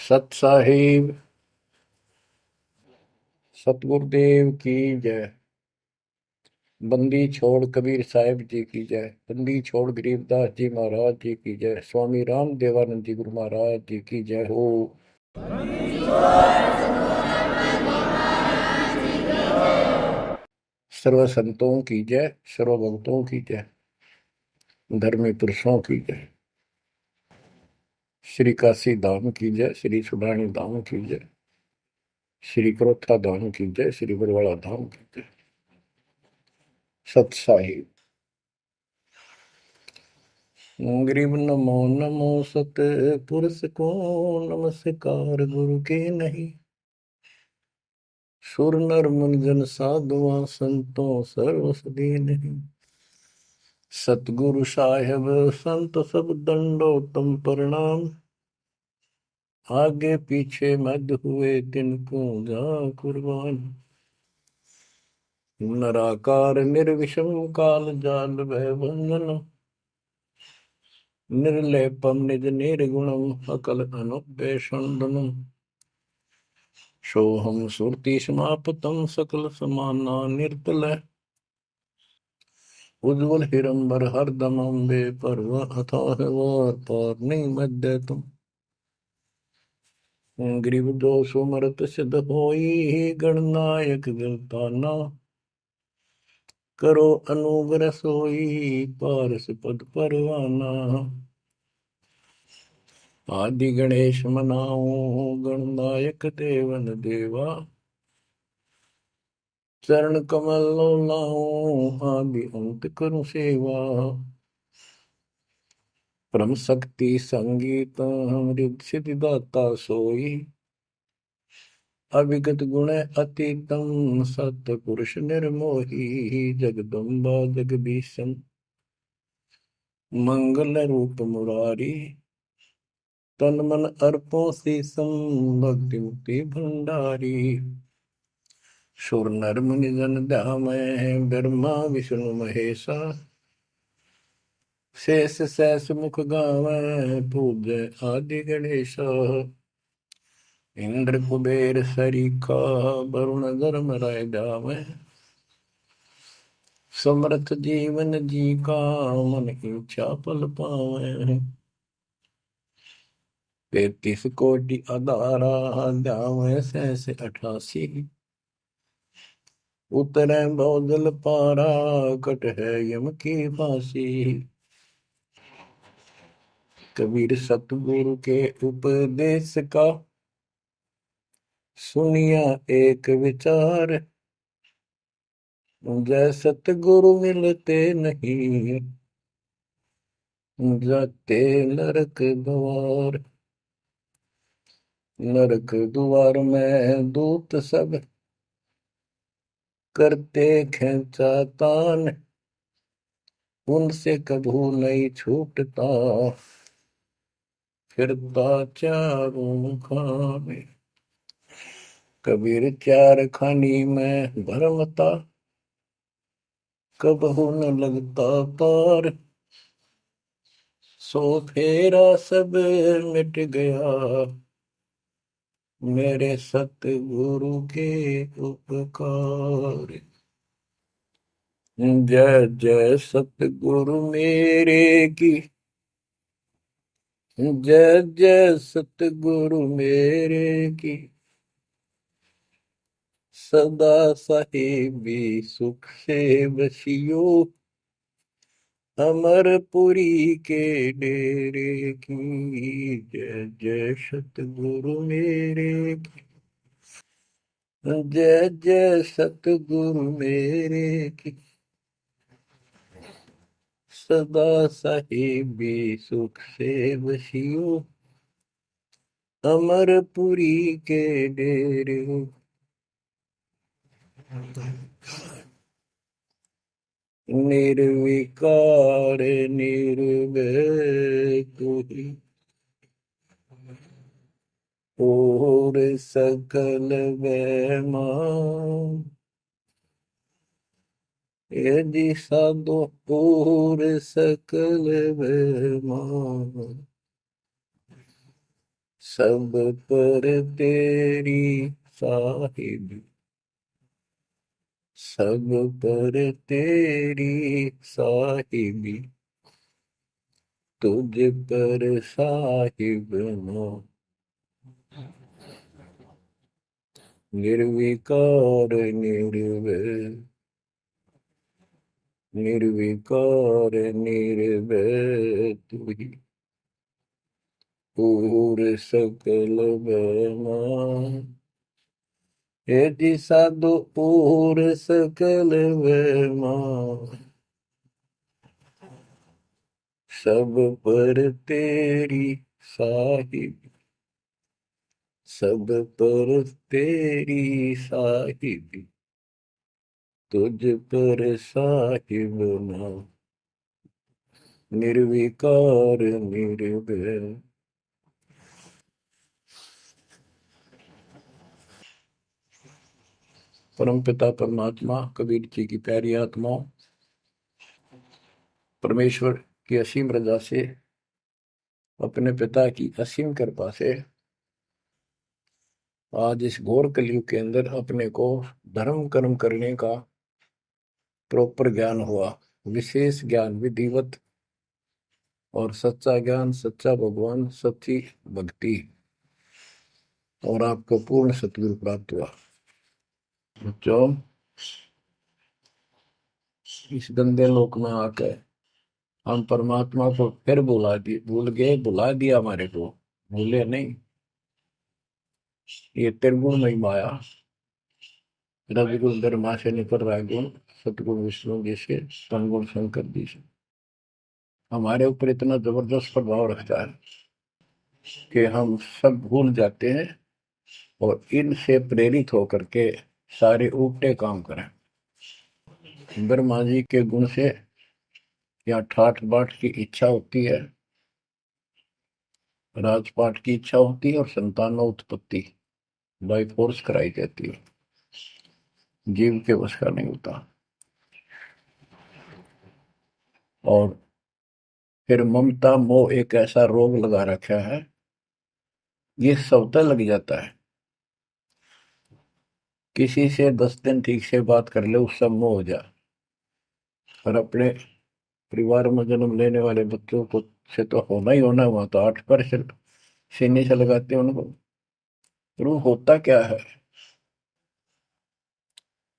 सत साहिब सतगुरुदेव की जय। बंदी छोड़ कबीर साहिब जी की जय। बंदी छोड़ गरीबदास जी महाराज जी की जय। स्वामी राम देवानंद जी गुरु महाराज जी की जय हो। सर्व संतों की जय, सर्व भक्तों की जय, धर्मी पुरुषों की जय। श्री काशी धाम की जय, श्री सुडानी धाम की जय, श्री क्रोथा धाम की जय, श्री बरवाड़ा धाम की जय। सत साहिब गरीब नमो नमो सत पुरुष को नमस्कार गुरु के नहीं। सुर नर मुनिजन साधुआ संतों सर्वस नहीं। सतगुरु साहेब संत सब दंडो तुम प्रणाम। आगे पीछे मध्य हुए तिनको जा कुर्बान। नराकार निर्विषम काल जाल भय बंधन। निर्लेपम निज निर्गुणम अकल अनुपेशंदनम। सोहम सुरति समापतम सकल समाना निर्तल। उज्ज्वल हिरंबर हरदम अम्बे पर्व अथाह वार पार नहीं मध्य तुम। ग्रीव दोष मरत सिद्ध होई गणनायक गिरताना। करो अनुग्रह सोई पारस पद परवाना। आदि गणेश मनाओ गणनायक देवन देवा। चरण कमल लाओ आदि अंत करूं सेवा। परम शक्ति संगीत अमृत सिद्धिदाता सोई। अविगत गुण अतीतम सत पुरुष निर्मोही। जगदम्बा जगदीशन मंगल रूप मुरारी। तन मन अर्पो शीसम भक्ति मुक्ति भंडारी। सुर नर मुनि जन ध्यामय ब्रह्मा विष्णु महेशा। शेष सहस मुख गावै पूज्य आदि गणेशा। इंद्र कुबेर सरीखा वरुण धर्म राय जावै। समर्थ जीवन जी का मन इच्छा पल पावै। 33 कोटि अदारा जावै सहस 88। उतरै बहुजल पारा कट है यम की फांसी। कबीर सतगुरु के उपदेश का सुनिया एक विचार। जय सतगुरु मिलते नहीं जाते नरक द्वार। नरक द्वार में दूत सब करते खेचा तान। उनसे कभू नहीं छूटता फिरता चारों खाने। कबीर चार खानी में भरमता कबहू न लगता पार। सो फेरा सब मिट गया मेरे सतगुरु के उपकार। जय जय सतगुरु मेरे की। जय जय सतगुरु मेरे की। सदा साहिबी सुख से बसियो। अमरपुरी के डेरे की। जय जय सतगुरु मेरे की। जय जय सतगुरु मेरे की। सदा साहिबी सुख से बसियो। अमरपुरी के डेरे। निर्विकार निर्भय तू ही और सकल वैमा। यदि साधो और सकल वैमा। सब पर तेरी साहिब, सब पर तेरी साहिबी, तुझ पर साहिब ना, निर्विकार निर्भय, निर्विकार निर्भय तू ही, पूर सकल बना, यदि साधु पूर सकल बना, सब पर तेरी साहिब, सब पर तेरी साहिबी, तुझ पर साहिब ना, निर्विकार निर्भय। परम पिता परमात्मा कबीर जी की प्यारी आत्माओं, परमेश्वर की असीम रजा से, अपने पिता की असीम कृपा से आज इस घोर कलयुग के अंदर अपने को धर्म कर्म करने का प्रॉपर ज्ञान हुआ, विशेष ज्ञान विधिवत, और सच्चा ज्ञान, सच्चा भगवान, सच्ची भक्ति, और आपको पूर्ण सतगुरु प्राप्त हुआ। जो इस गंदे लोक में आकर हम परमात्मा को फिर भुला दिए, भूल गए, भुला दिया हमारे को, भूले नहीं। ये त्रिगुण में माया, रजगुण धर्मा से निकल रहा गुण, सतगुण विष्णु जी से, तमगुण शंकर जी से हमारे ऊपर इतना जबरदस्त प्रभाव रखता है कि हम सब भूल जाते हैं और इनसे प्रेरित होकर के सारे उल्टे काम करें। ब्रह्मा जी के गुण से या ठाठ बाट की इच्छा होती है, राजपाट की इच्छा होती है, और संतानों उत्पत्ति बाई फोर्स कराई जाती है, जीव के वश का नहीं होता। और फिर ममता मोह एक ऐसा रोग लगा रखा है, ये सबता लग जाता है। किसी से 10 दिन ठीक से बात कर ले, उससे मोह हो जा, और अपने परिवार में जन्म लेने वाले बच्चों को से तो होना ही होना, हुआ तो 8% सीने से लगाते हैं उनको। तो वो होता क्या है,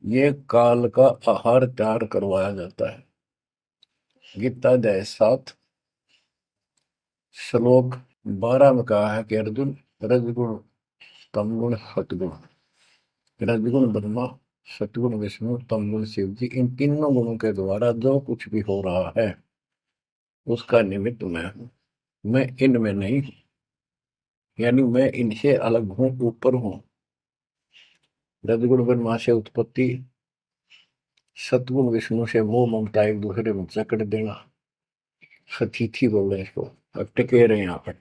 ये काल का आहार तैयार करवाया जाता है। गीता अध्याय 7 श्लोक 12 में कहा है कि अर्जुन, रजगुण तमगुण सतगुण, रजगुण ब्रह्मा, सतगुण विष्णु, तमगुण शिव जी, इन तीनों गुणों के द्वारा जो कुछ भी हो रहा है उसका निमित्त मैं हूं, मैं इनमें नहीं हूं, यानी मैं इनसे अलग हूं, ऊपर हूं। रजगुण ब्रह्मा से उत्पत्ति, सतगुण विष्णु से मोह ममता एक दूसरे में जकड़ देना, सतीथी बोल रहे हैं इसको, अब टिके रहे यहाँ पर,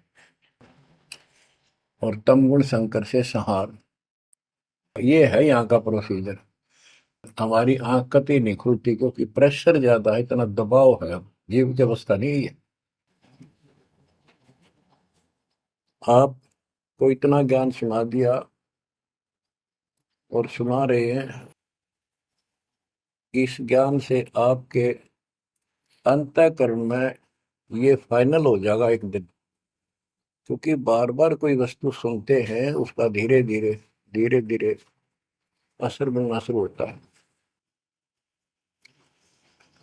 और तमगुण शंकर से संहार। ये है यहाँ का प्रोसीजर। हमारी आंख कतई नहीं खुलती क्योंकि प्रेशर ज्यादा है, इतना दबाव है, जीव की अवस्था नहीं है। आपको इतना ज्ञान सुना दिया और सुना रहे हैं, इस ज्ञान से आपके अंतःकरण में ये फाइनल हो जाएगा एक दिन। क्योंकि बार बार कोई वस्तु सुनते हैं, उसका धीरे धीरे धीरे धीरे असर बनना शुरू होता है।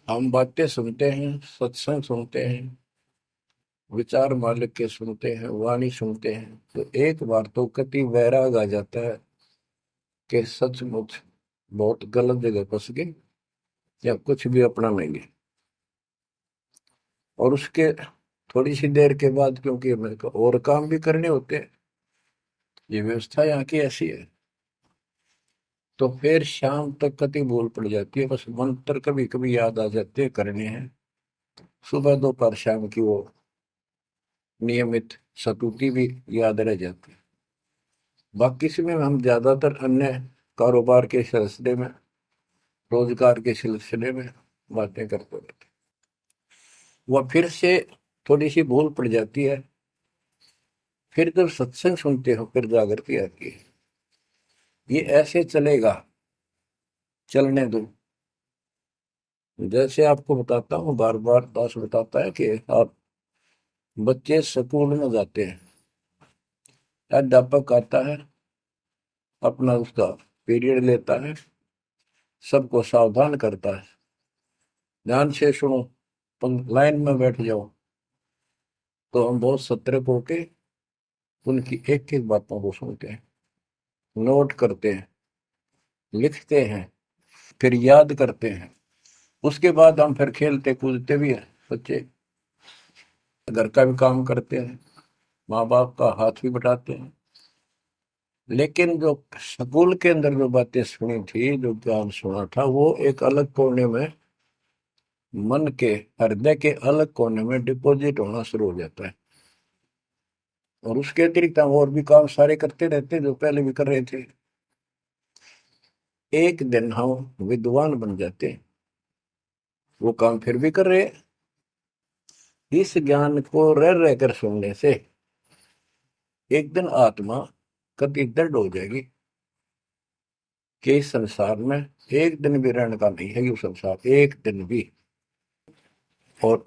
हम बातें सुनते हैं, सत्संग सुनते हैं, विचार मालिक के सुनते हैं, वाणी सुनते हैं, तो एक बार तो कति वैराग आ जाता है कि सचमुच बहुत गलत जगह फंस गए, या कुछ भी अपना लेंगे। और उसके थोड़ी सी देर के बाद, क्योंकि मेरे को और काम भी करने होते हैं, ये व्यवस्था यहाँ की ऐसी है, तो फिर शाम तक कति भूल पड़ जाती है, बस मंत्र कभी कभी याद आ जाते हैं करने हैं, सुबह दोपहर शाम की वो नियमित सतुति भी याद रह जाती है। बाकी समय हम ज्यादातर अन्य कारोबार के सिलसिले में, रोजगार के सिलसिले में बातें करते रहते हैं। वह फिर से थोड़ी सी भूल पड़ जाती है, फिर जब सत्संग सुनते हो फिर जागृति आती है। ये ऐसे चलेगा, चलने दो। जैसे आपको बताता हूँ, बार बार दास बताता है कि आप बच्चे स्कूल में जाते हैं, अध्यापक आता है, अपना उसका पीरियड लेता है, सबको सावधान करता है, ध्यान से सुनो, लाइन में बैठ जाओ। तो हम बहुत सतर्क होके उनकी एक एक बातों को सुनते हैं, नोट करते हैं, लिखते हैं, फिर याद करते हैं। उसके बाद हम फिर खेलते कूदते भी हैं, बच्चे घर का भी काम करते हैं, माँ बाप का हाथ भी बटाते हैं। लेकिन जो स्कूल के अंदर जो बातें सुनी थी, जो ज्ञान सुना था, वो एक अलग कोने में, मन के हृदय के अलग कोने में डिपॉजिट होना शुरू हो जाता है। और उसके अतिरिक्त हम और भी काम सारे करते रहते हैं जो पहले भी कर रहे थे। एक दिन हम विद्वान बन जाते हैं, वो काम फिर भी कर रहे हैं। इस ज्ञान को रह रहकर सुनने से एक दिन आत्मा कति दृढ़ हो जाएगी कि इस संसार में एक दिन भी रहने का नहीं है, ये संसार एक दिन भी। और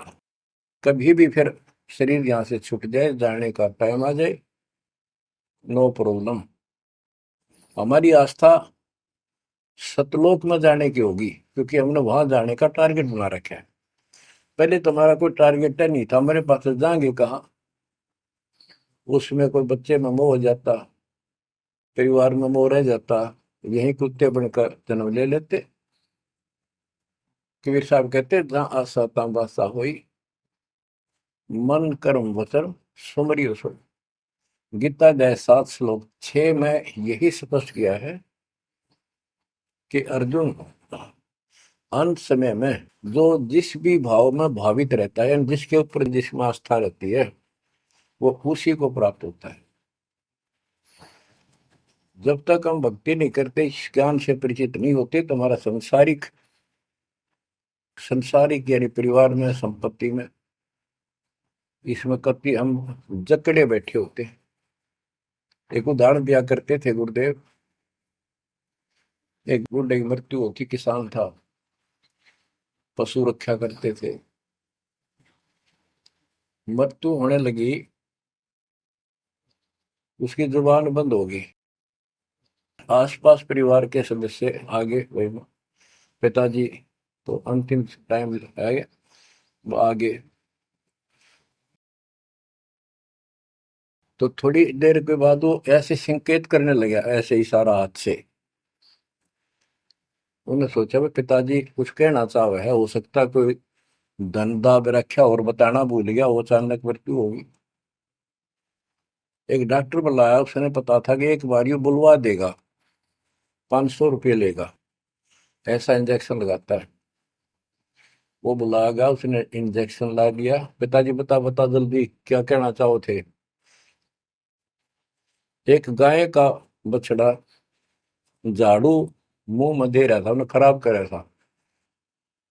कभी भी फिर शरीर यहां से छूट जाए, जाने का टाइम आ जाए, नो प्रॉब्लम। हमारी आस्था सतलोक में जाने की होगी, क्योंकि हमने वहां जाने का टारगेट बना रखा है। पहले तुम्हारा कोई टारगेट नहीं था, हमारे पास जाएंगे कहाँ। उसमें कोई बच्चे में मोह हो जाता, परिवार में मोह रह जाता, यही कुत्ते बनकर जन्म ले लेते। कबीर साहब कहते, जहाँ आशा तहाँ बासा हुई, मन कर्म वचन सुमरियो सो। गीता अध्याय 7 श्लोक 6 में यही स्पष्ट किया है कि अर्जुन, अंत समय में जो जिस भी भाव में भावित रहता है, जिसके ऊपर जिसमें आस्था रहती है, वो उसी को प्राप्त होता है। जब तक हम भक्ति नहीं करते, इस ज्ञान से परिचित नहीं होते, तो हमारा संसारिक संसारिक यानी परिवार में, संपत्ति में, इसमें कभी हम जकड़े बैठे होते हैं। एक उदाहरण दिया करते थे गुरुदेव, एक बूढ़े की मृत्यु होती, किसान था, पशु रक्षा करते थे, मृत्यु होने लगी, उसकी जुबान बंद हो गई। आसपास परिवार के सदस्य आगे, वही पिताजी तो अंतिम टाइम आ गया, वो आगे। तो थोड़ी देर के बाद वो ऐसे संकेत करने लगा, ऐसे इशारा हाथ से। उन्होंने सोचा भाई पिताजी कुछ कहना चाह रहे है, हो सकता कोई धन दाब रखा और बताना भूल गया, वो अचानक मृत्यु होगी। एक डॉक्टर बुलाया, उसने पता था कि एक बार ये बुलवा देगा, 500 रुपये लेगा, ऐसा इंजेक्शन लगाता है। वो बुलाया गया, उसने इंजेक्शन ला दिया। पिताजी बता बता जल्दी क्या कहना चाहो थे। एक गाय का बछड़ा झाड़ू मुंह में दे रहा था, उन्हें खराब कर रहा था।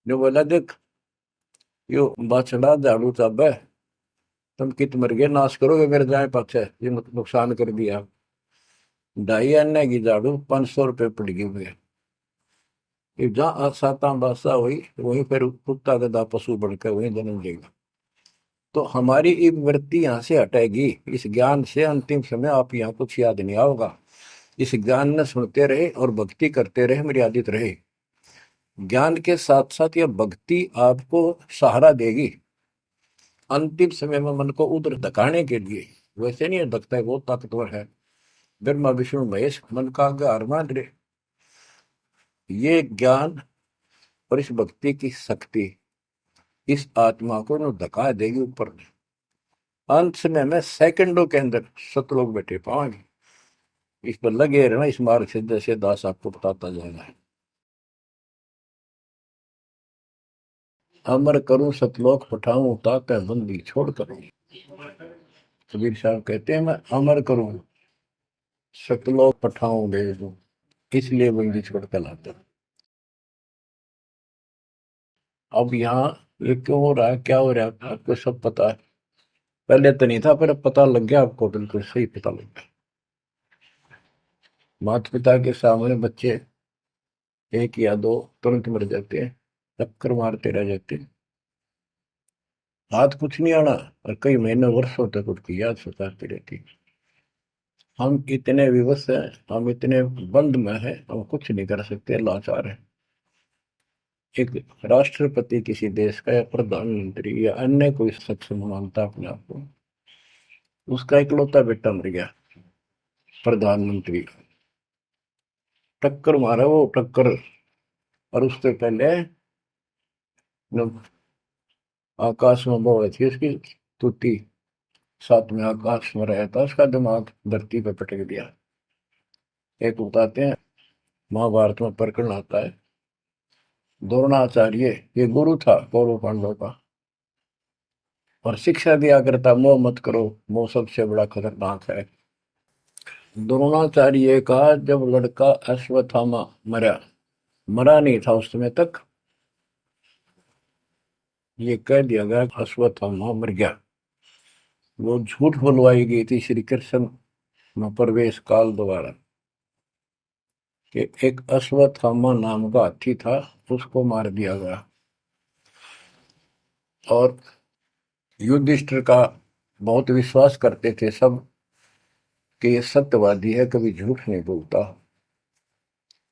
जो बोला, देख यो बछड़ा झाड़ू चाबे, तुम कित मर गए, नाश करोगे मेरे जाए पाछे, ये नुकसान कर दिया। 2.5 आने की झाड़ू 500 रुपये पड़ गई हुए। जहाँ साता बासा हुई, वहीं पर कुत्ता गधा पशु बढ़कर वहीं जन्म लेगा। तो हमारी ये वृत्ति यहाँ से हटेगी, इस ज्ञान से अंतिम समय आप यहाँ कुछ याद नहीं आओगा। इस ज्ञान में सुनते रहे और भक्ति करते रहे, मर्यादित रहे। ज्ञान के साथ साथ यह भक्ति आपको सहारा देगी अंतिम समय में, मन को उधर धकाने के लिए। वैसे नहीं धकता है, बहुत ताकतवर है, ब्रह्मा विष्णु महेश मन का आधार मान रहे। ये ज्ञान और इस भक्ति की शक्ति इस आत्मा को न धका देगी ऊपर। अंत समय में सेकंडों के अंदर सतलोक बैठे पाएंगे। इस पर लगे रहना, इस मार्ग से जैसे दास आपको बताता जाएगा। अमर करूं सतलोक पठाऊं, ताकि बंदी छोड़ करूं। कबीर साहब कहते हैं, मैं अमर करूं सतलोक पठाऊं भेज दूं, इसलिए बंदी छोड़ कर लाता। अब यहाँ ये क्यों हो रहा है, क्या हो रहा है, आपको सब पता है। पहले तो नहीं था, पर अब पता लग गया आपको, बिल्कुल सही पता लग गया। माता पिता के सामने बच्चे एक या दो तुरंत मर जाते हैं, चक्कर मारते रह जाते हैं, हाथ कुछ नहीं आना, और कई महीने वर्षों तक उसकी याद सताती रहती है। हम इतने विवश हैं, हम इतने बंद में हैं, हम कुछ नहीं कर सकते, लाचार हैं। एक राष्ट्रपति किसी देश का, या प्रधानमंत्री, या अन्य कोई सक्षम मानता अपने आप को, उसका इकलौता बेटा मर गया, प्रधानमंत्री, टक्कर मारा वो, टक्कर। और उससे पहले जब आकाश में वो हुई थी उसकी तुती, साथ में आकाश में रहा था, उसका दिमाग धरती पे पटक दिया। एक बताते हैं, महाभारत में प्रकरण आता है, द्रोणाचार्य, ये गुरु था कौरव पांडव का, और शिक्षा दिया करता, मोह मत करो, मोह सबसे बड़ा खतरनाक है। द्रोणाचार्य का जब लड़का अश्वत्थामा मरा, मरा नहीं था उस समय तक, ये कह दिया गया अश्वत्थामा मर गया। वो झूठ बुलवाई गई थी श्री कृष्ण में प्रवेश काल द्वारा, कि एक अश्वत्थामा नाम का हाथी था, उसको मार दिया गया। और युधिष्ठिर का बहुत विश्वास करते थे सब, कि ये सत्यवादी है, कभी झूठ नहीं बोलता।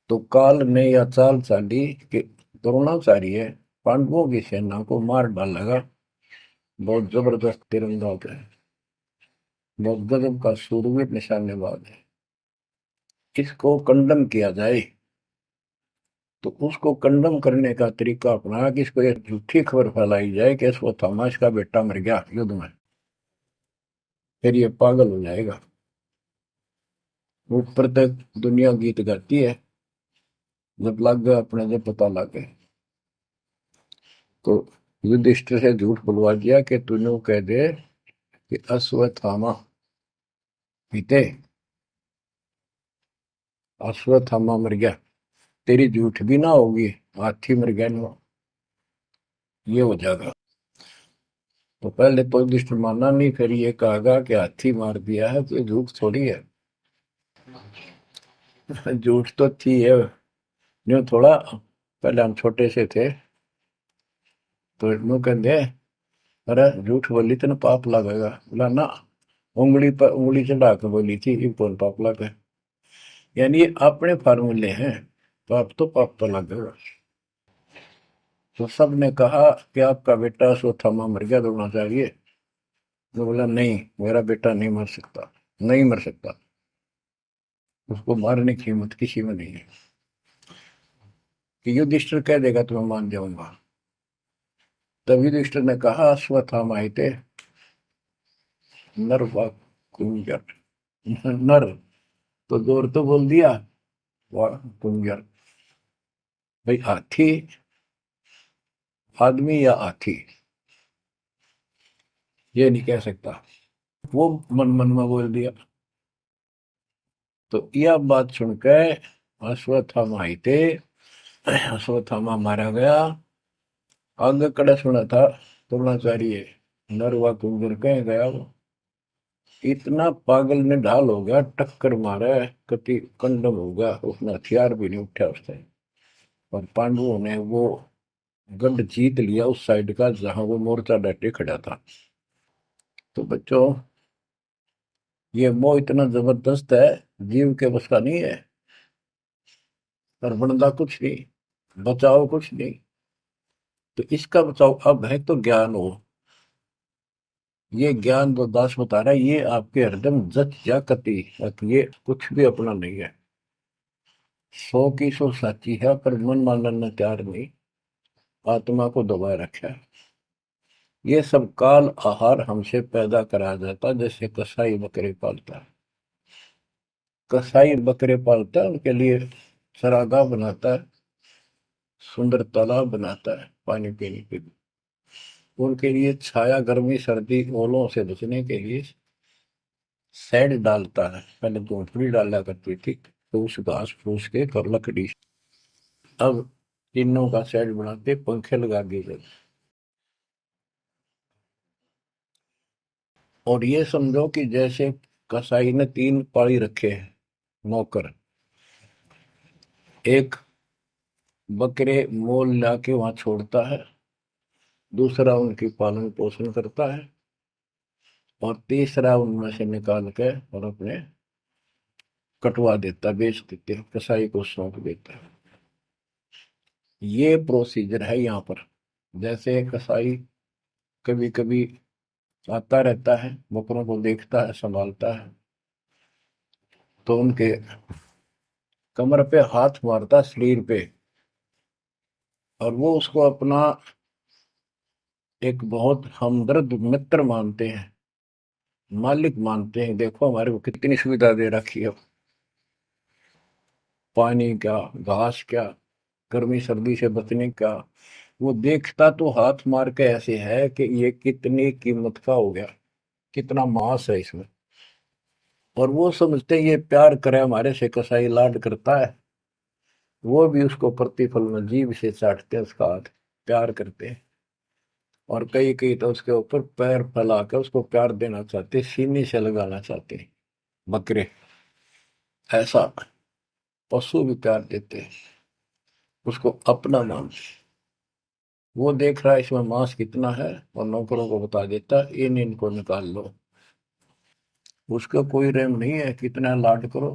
तो काल ने यह चाल चाली कि द्रोणाचार्य पांडवों की सेना को मार डालेगा, बहुत जबरदस्त तीरंदाज है, बहुत गजब का शूरवीर निशानेबाज है, इसको कंडम किया जाए। तो उसको कंडम करने का तरीका अपनाया कि इसको एक झूठी खबर फैलाई जाए कि इसको थॉमस का बेटा मर गया युद्ध में, फिर ये पागल हो जाएगा। ऊपर तक दुनिया गीत गाती है, जब लग गया अपने, जब पता लग गया, तो युधिष्ठिर से झूठ बुलवा दिया कि तूने कह दे कि अश्वत्थामा पीते, अश्वत्थामा मर गया, तेरी झूठ भी ना होगी, हाथी मर गया ना, ये हो जाएगा। तो पहले तो युधिष्ठिर माना नहीं, फिर ये कहा कि हाथी मार दिया है, तो झूठ थोड़ी है। झूठ तो थी है, जो थोड़ा, पहले हम छोटे से थे, तो यूं कहते, अरे झूठ बोली तो ना पाप लगेगा, बोला ना, उंगली पर उंगली चढ़ा के बोली थी, ये कौन पाप लगे। यानी ये अपने फार्मूले हैं, पाप तो पाप तो लगेगा। तो सब ने कहा कि आपका बेटा अश्वत्थामा मर गया, दौड़ना चाहिए। तो बोला नहीं, मेरा बेटा नहीं मर सकता, नहीं मर सकता, उसको मारने की हिम्मत किसी में नहीं है। कि युधिष्ठिर कह देगा तो मैं मान जाऊंगा। तब युधिष्ठिर ने कहा, अश्वत्थामा थे नर व कुंजर, नर तो जोर तो बोल दिया, व कुंजर, भाई हाथी आदमी या हाथी, ये नहीं कह सकता, वो मन मन में बोल दिया। तो यह बात सुनकर अश्वत्थामा आई थे, अश्वत्थामा मारा गया। आगे कड़ा सुना था द्रोणाचार्य, नरवा कुंजर कह गया वो, इतना पागल ने ढाल हो गया, टक्कर मारा, कति कंडम हो गया, उसने हथियार भी नहीं उठा उसने। और पांडवों ने वो गढ़ जीत लिया उस साइड का जहां वो मोर्चा डटे खड़ा था। तो बच्चों, ये मोह इतना जबरदस्त है, जीव के बस का नहीं है। और बनता कुछ नहीं, बचाओ कुछ नहीं। तो इसका बचाओ अब है तो ज्ञान हो, ये ज्ञान जो दास बता रहा है, ये आपके हृदय में जच जा कति, ये कुछ भी अपना नहीं है, 100 की 100 साची है, पर मन मानने तैयार नहीं, आत्मा को दबाए रखा है। ये सब काल आहार हमसे पैदा कराया जाता, जैसे कसाई बकरे पालता है, कसाई बकरे पालता है, उनके लिए चरागाह बनाता है, सुंदर तालाब बनाता है पानी पीने के लिए, उनके लिए छाया, गर्मी, सर्दी, ओलों से बचने के लिए शेड डालता है। पहले झोंपड़ी डाला करती थी, तो उस घास फूस के और लकड़ी, अब तीनों का शेड बनाते, पंखे लगा दिए जाते। और ये समझो कि जैसे कसाई ने 3 पाली रखे हैं नौकर, एक बकरे मोल लाके वहां छोड़ता है, दूसरा उनकी पालन पोषण करता है, और तीसरा उनमें से निकाल के और अपने कटवा देता, बेच देते हैं, कसाई को सौंप देता है। ये प्रोसीजर है यहाँ पर। जैसे कसाई कभी कभी आता रहता है, बकरों को देखता है, संभालता है, तो उनके कमर पे हाथ मारता, शरीर पे, और वो उसको अपना एक बहुत हमदर्द मित्र मानते हैं, मालिक मानते हैं। देखो हमारे को कितनी सुविधा दे रखी है, पानी क्या, घास क्या, गर्मी सर्दी से बचने का। वो देखता तो हाथ मार के ऐसे है कि ये कितनी कीमत का हो गया, कितना मांस है इसमें। और वो समझते हैं ये प्यार करे हमारे से, कसाई लाड करता है, वो भी उसको प्रतिफल में जीभ से चाटते हैं उसका हाथ, प्यार करते हैं। और कई कई तो उसके ऊपर पैर फैला कर उसको प्यार देना चाहते, सीने से लगाना चाहते हैं बकरे। ऐसा पशु भी प्यार देते हैं, उसको अपना मांस। वो देख रहा है इसमें मांस कितना है, और नौकरों को बता देता है इन इनको निकाल लो। उसका कोई रहम नहीं है, कितना लाड करो,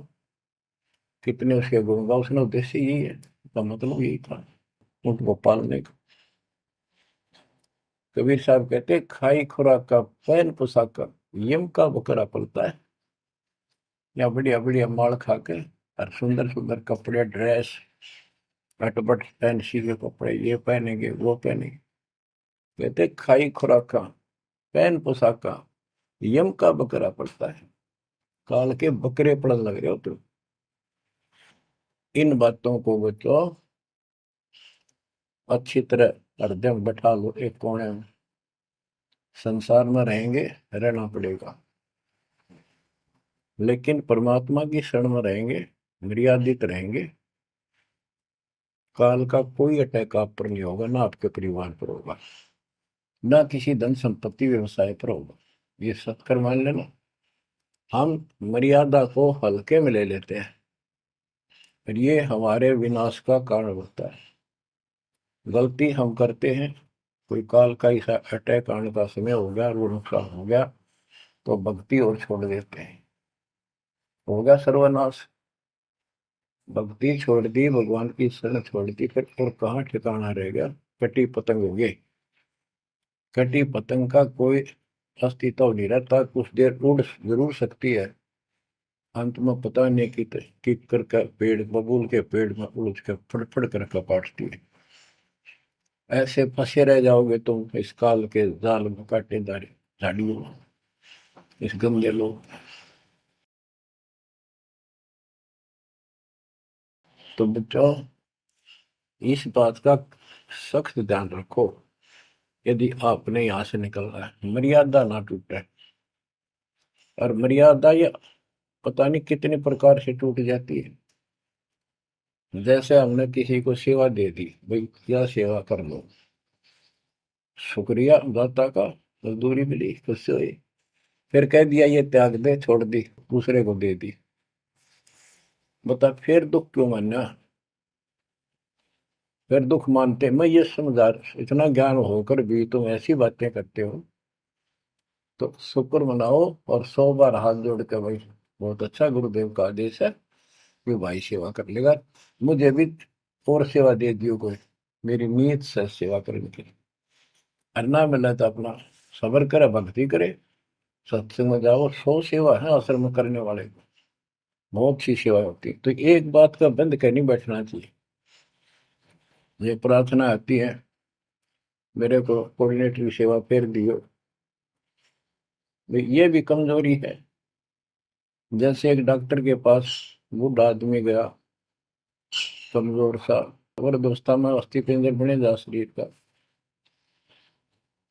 कितने उसके गुण गाओ। उसने उद्देश्य यही है, उसका मतलब यही था, उनको पालने का। कबीर साहब कहते खाई खुराक का पैन पोशाक का यम का बकरा पलता है। या बढ़िया बढ़िया माल खा के और सुंदर सुंदर कपड़े, ड्रेस, अटपट फैंसी के कपड़े, ये पहनेंगे वो पहनेंगे। कहते खाई खुराक का पैन पोशाक का यम का बकरा पड़ता है। काल के बकरे पड़न लग रहे हो तुम। इन बातों को बच्चों अच्छी तरह हृदय में बैठा लो, एक कोने में। संसार में रहेंगे, रहना पड़ेगा, लेकिन परमात्मा की शरण में रहेंगे, मर्यादित रहेंगे। काल का कोई अटैक आप पर नहीं होगा, ना आपके परिवार पर होगा, ना किसी धन संपत्ति व्यवसाय पर होगा। ये सत्कर मान लेना। हम मर्यादा को हल्के में ले लेते हैं, और ये हमारे विनाश का कारण होता है। गलती हम करते हैं, कोई काल का ऐसा अटैक आने का समय हो गया और वो नुकसान हो गया, तो भक्ति और छोड़ देते हैं, हो गया सर्वनाश। भक्ति छोड़ दी, भगवान की शरण छोड़ दी, फिर और कहाँ ठिकाना रह गया। कटी पतंग हो गई। कटी पतंग का कोई अस्तित्व नहीं रहता, कुछ देर उड़ जरूर सकती है, अंत में पता नहीं कि कर का पेड़, बबूल के पेड़ में उड़ के फड़फड़ कर कपाटती है। ऐसे फंसे रह जाओगे तुम इस काल के जाल में, कांटेदार झाड़ियों में, इस गंदे लोग। तो बच्चों इस बात का सख्त ध्यान रखो, यदि आपने यहाँ से निकलना है, मर्यादा ना टूटे। और मर्यादा ये पता नहीं कितने प्रकार से टूट जाती है। जैसे हमने किसी को सेवा दे दी, भाई क्या सेवा कर लो, शुक्रिया दाता का, मजदूरी मिली, खुशी हुई, फिर कह दिया ये त्याग दे, छोड़ दी, दूसरे को दे दी। बता फिर दुख क्यों मानना, फिर दुख मानते। मैं ये समझा, इतना ज्ञान होकर भी तुम ऐसी बातें करते हो, तो शुक्र मनाओ और 100 बार हाथ जोड़ के, भाई बहुत अच्छा, गुरुदेव का आदेश है कि भाई सेवा कर लेगा, मुझे भी और सेवा दे दियो कोई, मेरी नीयत से सेवा करने की। अन्ना मिला तो अपना सबर करे, भक्ति करे, सत्संग में जाओ। 100 सेवा है आश्रम में करने वाले को, बहुत सी सेवा होती है। तो एक बात का बंद कर नहीं बैठना चाहिए। ये प्रार्थना आती है, मेरे को कोऑर्डिनेटर की सेवा फेर दियो, ये भी कमजोरी है। जैसे एक डॉक्टर के पास बूढ़ा आदमी गया, कमजोर सा, जबरदस्ता में अस्थि पिंजर बने जा शरीर का,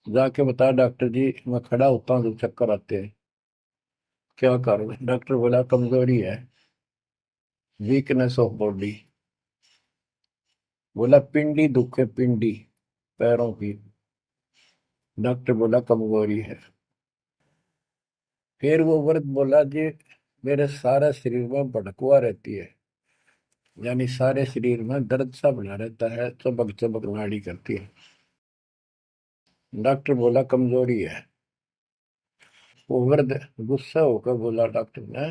जाके बता डॉक्टर जी मैं खड़ा होता हूँ तो चक्कर आते हैं, क्या कारण है? डॉक्टर बोला कमजोरी है, वीकनेस ऑफ बॉडी। बोला पिंडी दुख है, पिंडी, पैरों की। डॉक्टर बोला कमजोरी है। फिर वो व्रत बोला जी, मेरे सारा शरीर में भड़कुआ रहती है, यानी सारे शरीर में दर्द सा बना रहता है, चबक चबक नाड़ी करती है। डॉक्टर बोला कमजोरी है। वो वृद्ध गुस्सा होकर बोला डॉक्टर ने,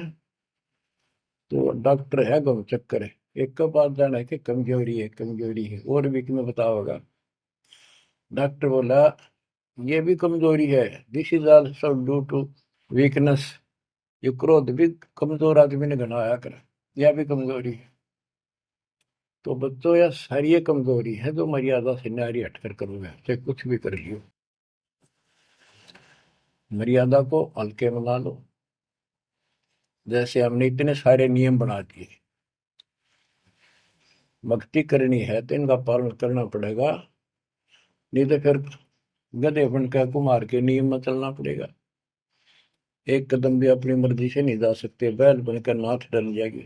तो डॉक्टर है गम चक्कर है, एक का बात जाना है कि कमजोरी है, कमजोरी है, और भी तुम्हें पता होगा। डॉक्टर बोला ये भी कमजोरी है, this is also due to weakness. ये क्रोध भी कमजोर आदमी ने घनाया कर, यह भी कमजोरी है। तो बच्चों यह सारी ये कमजोरी है जो मर्यादा से नारी हटकर करोगे, चाहे कुछ भी कर लियो। मर्यादा को हल्के में ना लो। जैसे हमने इतने सारे नियम बना दिए, भक्ति करनी है तो इनका पालन करना पड़ेगा, नहीं तो फिर गधे बनकर कुमार के नियम में चलना पड़ेगा। एक कदम भी अपनी मर्जी से नहीं जा सकते, बैल बनकर नाथ डल जाएगी,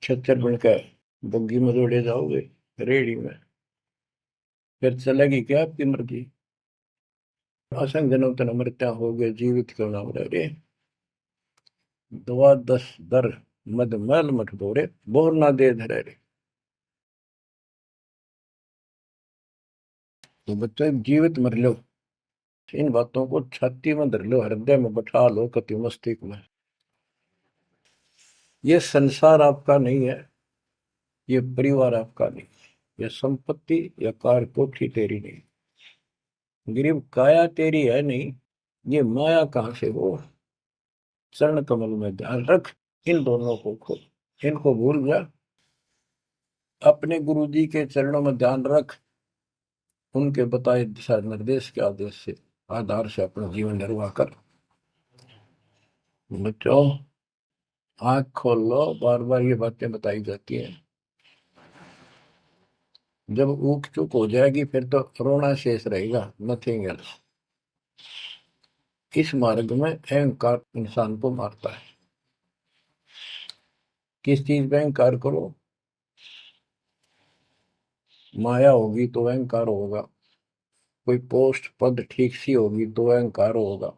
खच्चर बनकर बग्गी में दौड़े जाओगे, रेडी में, फिर चलेगी क्या आपकी मर्जी। असंग जन्म तन मृत्या हो गए, जीवित क्यों नाम रे। दवा दस दर मद मैल मठ बोरे, बोर ना दे धरे रे। तो बच्चों जीवित मर लो, इन बातों को छाती में धर लो, हृदय में बैठा लो, कति मस्तिष्क में। ये संसार आपका नहीं है, ये परिवार आपका नहीं, ये संपत्ति या कार कोठी तेरी नहीं, गरीब काया तेरी है नहीं, ये माया कहां से हो। चरण कमल में ध्यान रख, इन दोनों को खो, इनको भूल जा, अपने गुरु जी के चरणों में ध्यान रख, उनके बताए दिशा निर्देश के आदेश से आधार से अपना जीवन निर्वाह कर। बच्चों आंख खोल लो, बार बार ये बातें बताई जाती हैं। जब ऊक चुक हो जाएगी फिर तो रोना शेष रहेगा, नथिंग एल्स। इस मार्ग में अहंकार इंसान को मारता है। किस चीज में अहंकार करो, माया होगी तो अहंकार होगा, कोई पोस्ट पद ठीक सी होगी तो अहंकार होगा,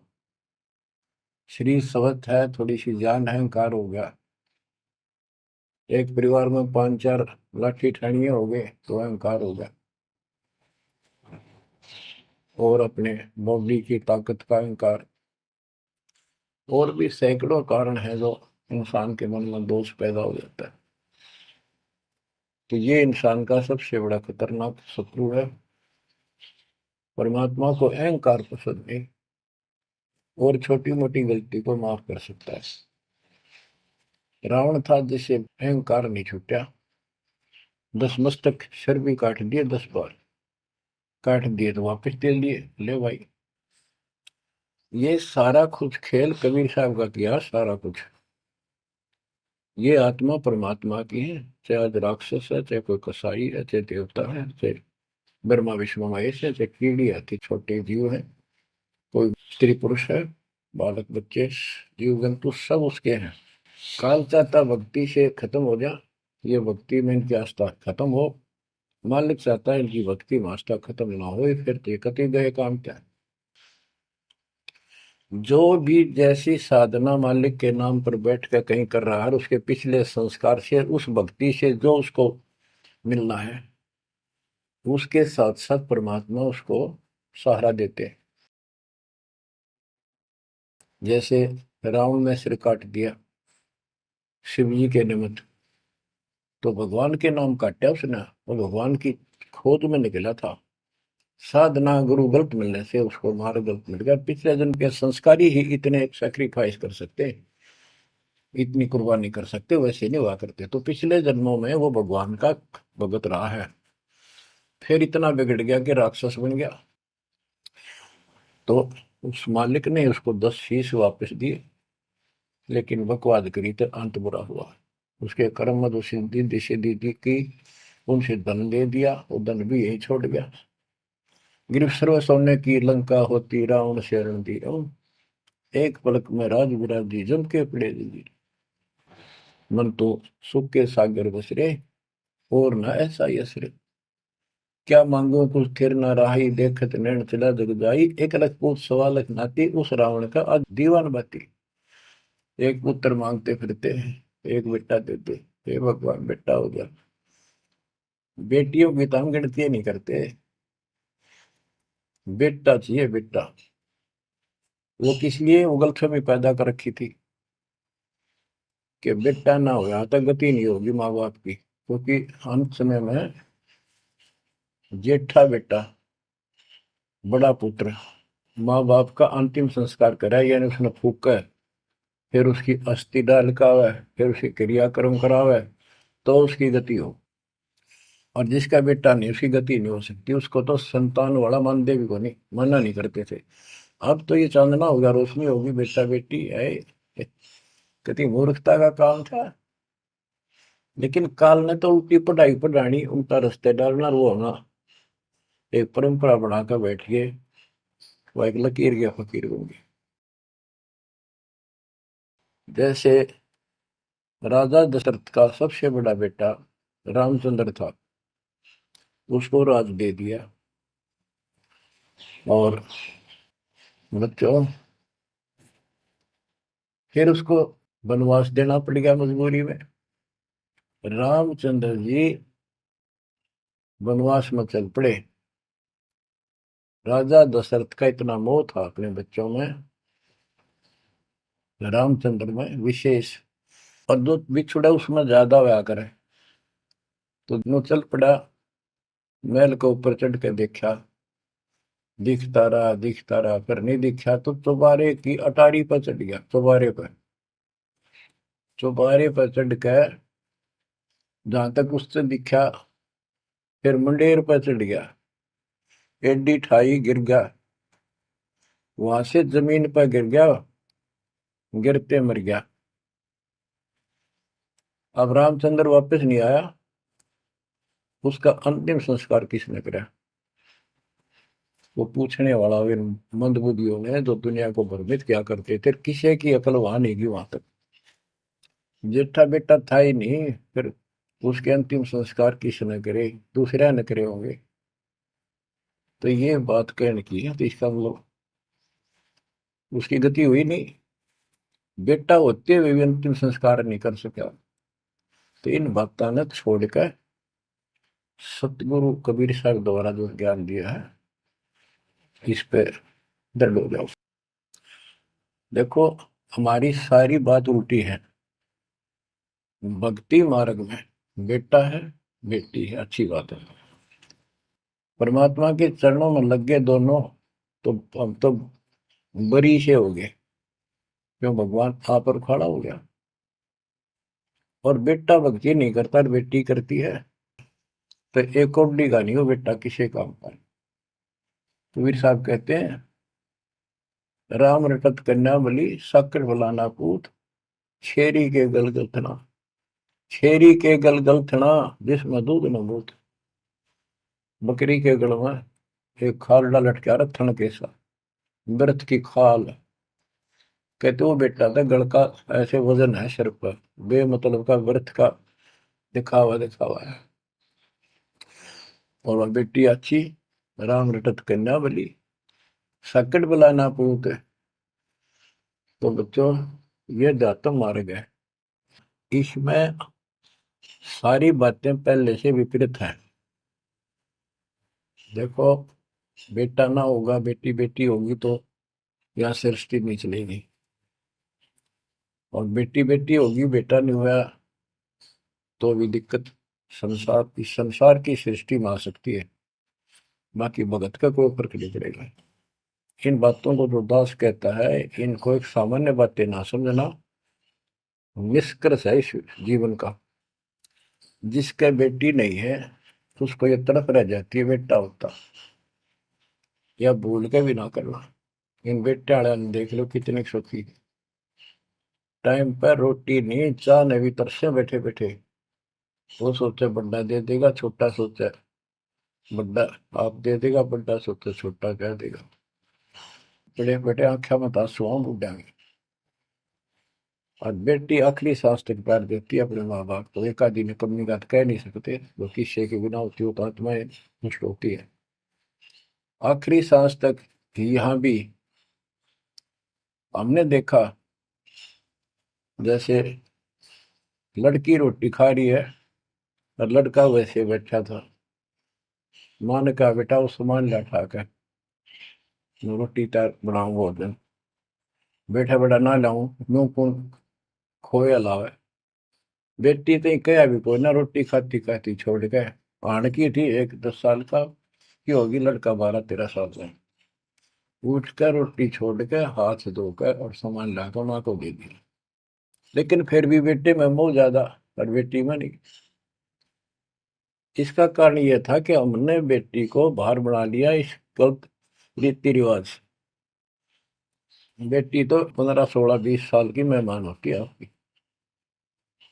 शरीर स्वस्थ है, थोड़ी सी जान, अहंकार हो गया, एक परिवार में पांच चार लाठी ठाणिये हो गए तो अहंकार हो गया, और अपने बॉडी की ताकत का अहंकार। और भी सैकड़ों कारण है जो इंसान के मन में दोष पैदा हो जाता है। तो ये इंसान का सबसे बड़ा खतरनाक शत्रु है। परमात्मा को अहंकार पसंद नहीं, और छोटी मोटी गलती को माफ कर सकता है। रावण था जिसे अहंकार नहीं छूटा, 10 मस्तक सर भी काट दिए, 10 बार काट दिए तो वापस दे दिए, ले भाई। ये सारा कुछ खेल कबीर साहब का किया, सारा कुछ। ये आत्मा परमात्मा की है, चाहे आज राक्षस है, चाहे कोई कसाई है, चाहे देवता है, चाहे ब्रह्मा विष्णु महेश है, चाहे कीड़ी आती छोटे जीव है, कोई स्त्री पुरुष है, बालक बच्चे, जीव जंतु सब उसके हैं। काल चाहता भक्ति से खत्म हो जा, ये भक्ति में इनकी आस्था खत्म हो, मालिक चाहता है इनकी भक्ति में आस्था खत्म ना हो, फिर तो कति गए काम क्या है। जो भी जैसी साधना मालिक के नाम पर बैठ कर कहीं कर रहा है, उसके पिछले संस्कार से, उस भक्ति से जो उसको मिलना है, उसके साथ साथ परमात्मा उसको सहारा देते हैं। जैसे रावण ने सिर काट दिया शिव जी के निमित्त, तो भगवान के नाम काटा उसने, वो भगवान की खोज में निकला था। साधना गुरु गलत मिलने से उसको मार्ग गलत मिल गया, पिछले जन्म के संस्कारी ही इतने सेक्रीफाइस कर सकते, इतनी कुर्बानी कर सकते, वैसे नहीं हुआ करते। तो पिछले जन्मों में वो भगवान का भगत रहा है, फिर इतना बिगड़ गया कि राक्षस बन गया। तो उस मालिक ने उसको 10 शीश वापस दिए, लेकिन बकवाद करी तो अंत बुरा हुआ। उसके कर्म मद सिद्धि सिद्धि की, उनसे धन दे दिया, वो धन भी यही छोड़ गया। गिरफ्त सर्व सोने की लंका होती, रावण शरण दी, एक पलक में राज विराजी, जम के पड़े दी, मन तो सुख के सागर बसरे, और न ऐसा यसरे। क्या मांगो कुछ थिर न राही, देखत नैन चला जग जाई, 1 लाख पूत 1.25 लाख नाती, उस रावण का आज दीवान बाती। एक पुत्र मांगते फिरते हैं, एक बेटा देते, हे भगवान बेटा हो गया। बेटियों की तो हम गिनती नहीं करते, बेटा चाहिए बेटा। वो किस लिए उगलछमी पैदा कर रखी थी कि बेटा ना हो, यहाँ तक गति नहीं होगी माँ बाप की, क्योंकि अंत समय में जेठा बेटा, बड़ा पुत्र, माँ बाप का अंतिम संस्कार कराए, यानी उसने फूका है, फिर उसकी अस्थि डाल का है, फिर उसकी क्रियाक्रम करावे, तो उसकी गति हो। और जिसका बेटा नहीं, उसकी गति नहीं हो सकती, उसको तो संतान वाला मानते भी को नहीं, मना नहीं करते थे। अब तो ये चांदना होगा, रोशनी होगी, बेटा बेटी है, कितनी मूर्खता का काम था। लेकिन काल ने तो उल्टी पढ़ाई पढ़ानी, उल्टा रास्ते डालना, वो होना, एक परंपरा बनाकर बैठ गए, वो एक लकीर के फकीर होंगे। जैसे राजा दशरथ का सबसे बड़ा बेटा रामचंद्र था, उसको राज दे दिया, और बच्चों फिर उसको वनवास देना पड़ गया मजबूरी में। रामचंद्र जी वनवास में चल पड़े। राजा दशरथ का इतना मोह था अपने बच्चों में, रामचंद्र में विशेष, और जो बिछुड़ा उसमें ज्यादा हुआ करे, तो दोनों चल पड़ा। महल के ऊपर चढ़ के देखा, दिखता रहा, पर नहीं दिखा, तो चौबारे की अटारी पर चढ़ गया, चौबारे पर, चौबारे पर चढ़ कर जहां तक उससे दिखा, फिर मुंडेर पर चढ़ गया, एडी ठाई गिर गया, वहां से जमीन पर गिर गया, गिरते मर गया। अब रामचंद्र वापस नहीं आया, उसका अंतिम संस्कार किसने करा? वो पूछने वाला वे मंदबुद्धियों ने, जो दुनिया को भ्रमित क्या करते थे, किसी की अकल वहां नहीं गई वहां तक। जेठा बेटा था ही नहीं, फिर उसके अंतिम संस्कार किसने करे? दूसरा न करे होंगे। तो ये बात कहने की है, तो इसका मतलब उसकी गति हुई नहीं, बेटा होते हुए भी अंतिम संस्कार नहीं कर सका। तो इन बातों ने छोड़कर सतगुरु कबीर साहब द्वारा जो ज्ञान दिया है, इस पे दृढ़ हो जाओ। देखो, हमारी सारी बात उल्टी है। भक्ति मार्ग में बेटा है, बेटी है, अच्छी बात है। परमात्मा के चरणों में लग गए दोनों, तो हम तो बरी से हो गए, क्यों? भगवान आप पर खड़ा हो गया। और बेटा भक्ति नहीं करता, बेटी करती है, तो एक कौडी का नहीं हो बेटा, किसी काम का। कबीर साहब कहते हैं, राम रटत कन्या बलि, साकर बलाना पूत, छेरी के गलगल थना, छेरी के गलगल थना, जिसमें दूध न बूत। बकरी के गल में एक खाल लटका रहा, थन के साथ, व्रत की खाल। कहते वो बेटा था, गल का ऐसे वजन है सिर पर, बेमतलब का व्रत का दिखावा दिखावा है। और वह बेटी अच्छी, राम रटत कन्या बली, सकट बलाना पूत। तो बच्चों, ये दातम मार्ग है, इसमें सारी बातें पहले से विपरीत हैं। देखो, बेटा ना होगा, बेटी बेटी होगी, तो यहाँ सृष्टि नहीं चलेगी। और बेटी बेटी होगी, बेटा नहीं हुआ, तो भी दिक्कत संसार की सृष्टि में आ सकती है। बाकी भगत का कोई फर्क नहीं पड़ेगा। इन बातों को जो दास कहता है, इनको एक सामान्य बातें ना समझना, निष्कर्ष है इस जीवन का। जिसका बेटी नहीं है, तो उसको ये तड़प रह जाती है बेटा होता, या भूल के भी ना करना। इन बेटे वाले ने देख लो कितने सुखी, टाइम पर रोटी नहीं, चाह नहीं भी तरसे बैठे बैठे। वो सोचे बड़ा दे देगा, छोटा सोचे बड़ा आप दे देगा, बड़ा सोचे छोटा कह देगा। बड़े बेटे आंखें में आंसू बुढ़ा में। और बेटी आखिरी सांस तक प्यार देती है अपने माँ बाप को। एक आदि ने कमी बात कह नहीं सकते, वो किस्से के बिना होती हो तो आत्माएं नष्ट होती है। आखिरी सांस तक यहाँ भी हमने देखा, जैसे लड़की रोटी खा रही है और लड़का वैसे बैठा था। माँ ने कहा बेटा वो सामान ला उठा कर, मैं रोटी तैयार बनाऊं भोजन। बेटा बेटा ना लाऊं, यूं कौन खोया लावे। बेटी तो कहा भी कोई ना, रोटी खाती खाती छोड़ गए। आन की थी एक 10 साल का की होगी, लड़का 12-13 साल का। उठ कर रोटी छोड़ के हाथ धोकर और सामान लाकर माँ को दे दिया। लेकिन फिर भी बेटे में मोह ज्यादा और बेटी में नहीं। इसका कारण यह था कि हमने बेटी को बाहर बना लिया इस गलत रीति रिवाज। बेटी तो 15-16-20 साल की मेहमान होती है आपकी।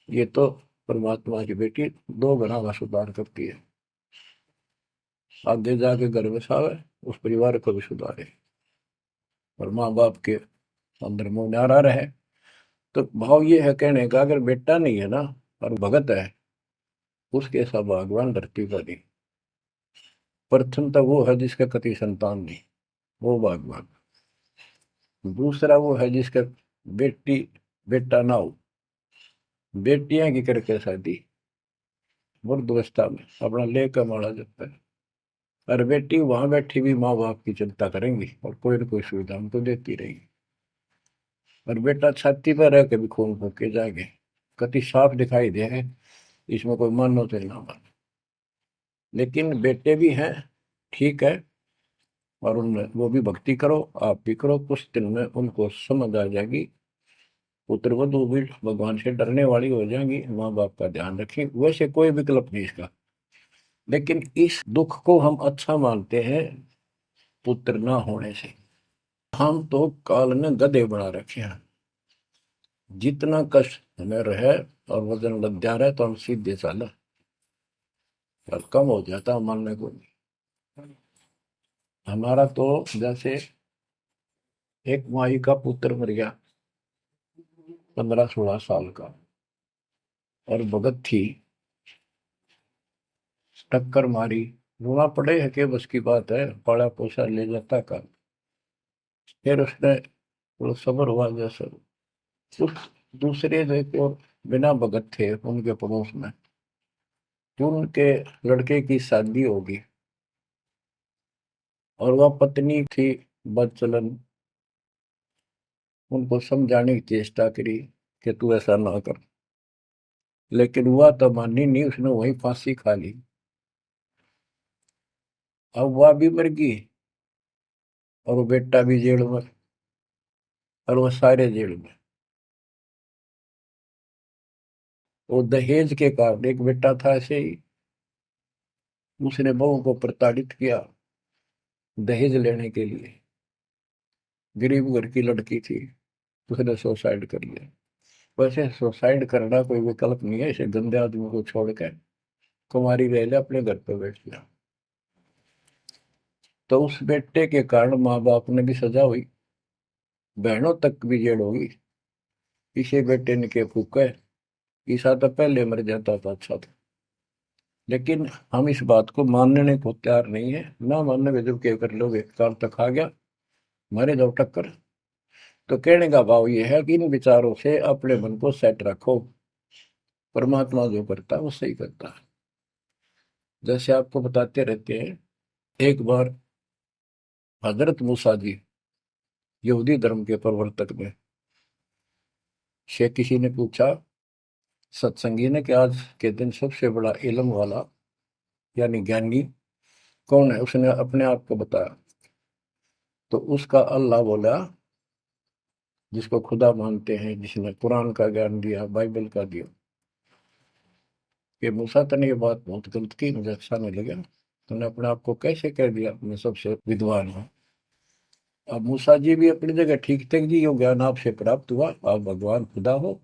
ये तो परमात्मा की बेटी 2 गुना का सुधार करती है। आगे जाके घर बसावे, उस परिवार को भी सुधारे और माँ बाप के अंदर मोह न्यारा रहे। तो भाव ये है कहने का, अगर बेटा नहीं है ना और भगत है, उसके सब भगवान धरती पर नहीं। प्रथम तो वो है जिसका कति संतान नहीं, वो भगवान। दूसरा वो है जिसका बेटी बेटा ना हो, बेटियां की करके शादी वृद्धावस्था में अपना ले कमाना जाता है। और बेटी वहां बैठी भी माँ बाप की चिंता करेंगी और कोई ना कोई सुविधा उनको देती रहेगी। और बेटा छाती पर रह के भी खून फूक के जाएंगे। कति साफ दिखाई दे है, इसमें कोई मानो तो ना मानो। लेकिन बेटे भी हैं, ठीक है, और उनमें वो भी भक्ति करो, आप भी करो, कुछ दिन में उनको समझ आ जाएगी। पुत्र वधु भी भगवान से डरने वाली हो जाएंगी, माँ बाप का ध्यान रखें। वैसे कोई विकल्प नहीं इसका। लेकिन इस दुख को हम अच्छा मानते हैं पुत्र ना होने से। हम तो काल ने गधे बना रखे हैं। जितना कष्ट हमें रहे और वजन लग जा रहा है तो हम सीधे चला और कम हो जाता मानने को नहीं। हमारा तो जैसे एक माई का पुत्र मर गया 15-16 साल का, और भगत थी, टक्कर मारी, रोना पड़े है कि बस की बात है, पाला पोसा ले जाता का। फिर उसने थोड़ा सब्र हुआ जैसे। उस दूसरे जो एक और बिना भगत थे उनके पड़ोस में, जो उनके लड़के की शादी होगी और वह पत्नी थी बदचलन, उनको समझाने की चेष्टा करी कि तू ऐसा ना कर। लेकिन वह तो मानी नहीं, उसने वही फांसी खा ली। अब वह भी मर गई और वो बेटा भी जेल में, और वो सारे जेल में। वो दहेज के कारण, एक बेटा था ऐसे ही, उसने बहू को प्रताड़ित किया दहेज लेने के लिए। गरीब घर की लड़की थी, उसने सुसाइड कर लिया। वैसे सुसाइड करना कोई विकल्प नहीं है, इसे गंदे आदमी को छोड़कर कुमारी रह ले, अपने घर पे बैठ गया। तो उस बेटे के कारण माँ बाप ने भी सजा हुई, बहनों तक भी जेल होगी। इसे बेटे ने के फूका है, ईसा तो पहले मर जाता था अच्छा था। लेकिन हम इस बात को मानने को तैयार नहीं है। ना मानने में जब क्या कर लोगे, काल तक आ गया, मारे जाओ टक्कर। तो कहने का भाव ये है कि इन विचारों से अपने मन को सेट रखो। परमात्मा जो करता है वो सही करता है। जैसे आपको बताते रहते हैं, एक बार हजरत मूसा जी, यहूदी धर्म के प्रवर्तक में, से किसी ने पूछा सत्संगी ने कि आज के दिन सबसे बड़ा इल्म वाला यानी ज्ञानी कौन है। उसने अपने आप को बताया। तो उसका अल्लाह बोला, जिसको खुदा मानते हैं, जिसने कुरान का ज्ञान दिया, बाइबल का दिया। कि मूसा तने ये बात बहुत गलत की, मुझे अच्छा नहीं लगा। तुमने अपने आप को कैसे कह दिया मैं सबसे विद्वान हूँ। अब मूसा जी भी अपनी जगह ठीक थे जी, यो ज्ञान आपसे प्राप्त हुआ, आप भगवान खुदा हो,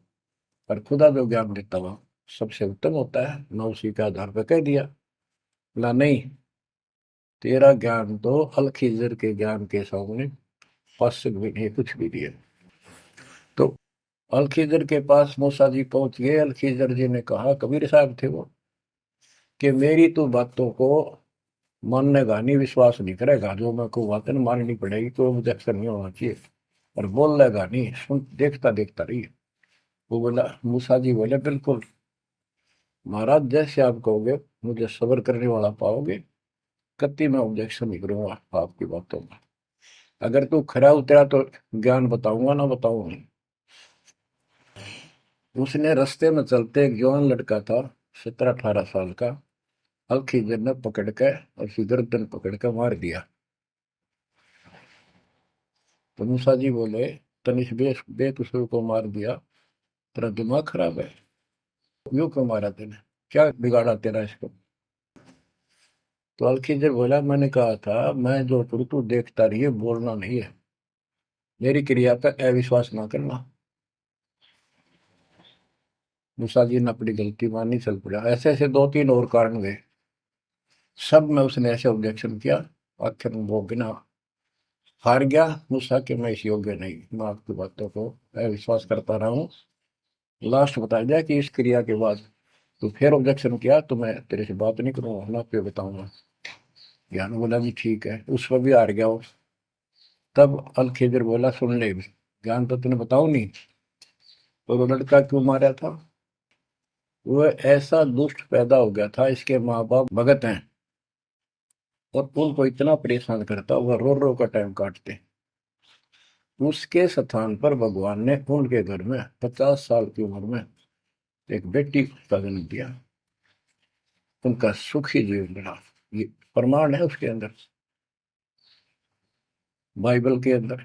और खुदा जो ज्ञान देता हुआ सबसे उत्तम होता है, मैं उसी के आधार पर कह दिया। बोला नहीं, तेरा ज्ञान तो अल के ज्ञान के सामने फर्स्ट भी नहीं, कुछ भी नहीं है। तो अलखिजर के पास मूसा जी पहुंच गए। अलखिजर जी ने कहा, कबीर साहब थे वो, कि मेरी तो बातों को माननेगा नहीं, विश्वास नहीं करेगा, जो मैं को बातें माननी पड़ेगी, कोई ऑब्जेक्शन नहीं होना चाहिए, और बोल लेगा नहीं, सुन देखता देखता रही। वो बोला, मूसा जी बोले, बिल्कुल महाराज, जैसे आप कहोगे, मुझे सब्र करने वाला पाओगे, कति मैं ऑब्जेक्शन नहीं करूंगा आपकी बातों में। अगर तू खरा उतरा तो ज्ञान बताऊंगा, ना बताऊंगा नहीं। उसने रास्ते में चलते, एक जवान लड़का था, 17-18 साल का, अलखिजर ने पकड़ के और उसकी गर्दन पकड़ के मार दिया। तो मूसा जी बोले, तनिष बेकसूर को मार दिया, तेरा दिमाग खराब है, यूं क्यों मारा तेने, क्या बिगाड़ा तेरा इसको। तो अलखिजर बोला, मैंने कहा था मैं जो करूँ तू देखता रहिए, बोलना नहीं है, मेरी क्रिया पे अविश्वास ना करना। मूसा जी ने अपनी गलती मानी, चल पड़ा। ऐसे ऐसे 2-3 और कारण गए, सब में उसने ऐसे ऑब्जेक्शन किया। आखिर में वो बिना हार गया मूसा, कि मैं इस योग्य नहीं, मैं आपकी बातों को अविश्वास करता रहा हूँ। लास्ट बता दिया कि इस क्रिया के बाद तो फिर ऑब्जेक्शन किया तो मैं तेरे से बात नहीं करूंगा, ना पे बताऊंगा। ज्ञान बोला भी ठीक है, उस पर भी हार गया वो। तब अलखिजर बोला, सुन ले, ज्ञान तो तूने बताऊ नहीं, तो वो लड़का क्यों मारा था। वो ऐसा दुष्ट पैदा हो गया था, इसके माँ बाप भगत हैं, और उनको इतना परेशान करता, वह रो रो का टाइम काटते। उसके स्थान पर भगवान ने उनके घर में 50 साल की उम्र में एक बेटी का जन्म दिया। उनका सुखी जीवन रहा। ये प्रमाण है उसके अंदर, बाइबल के अंदर।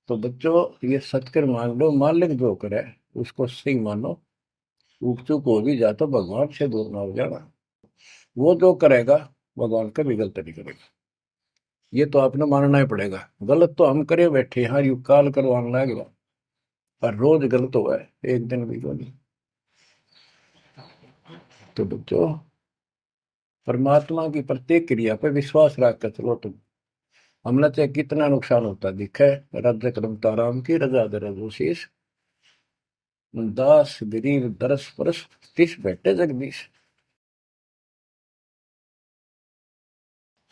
तो बच्चों, ये सत्कर मान लो, मालिक जो करे उसको सही मानो। ऊक चूक हो भी जाए तो भगवान से दूर ना हो जाना। वो जो करेगा भगवान कभी गलत नहीं करेगा, ये तो आपने मानना ही पड़ेगा। गलत तो हम करे बैठे, हाँ यू काल करवाने लगेगा, पर रोज गलत हुआ है, एक दिन भी तो नहीं। तो बच्चों, परमात्मा की प्रत्येक क्रिया पर विश्वास रख कर चलो तुम। हमने चाहे कितना नुकसान होता दिखे, राज्य करमता राम की रजा दरशीष, दास गरीब दरस परस, तिस बैठे जगदीश।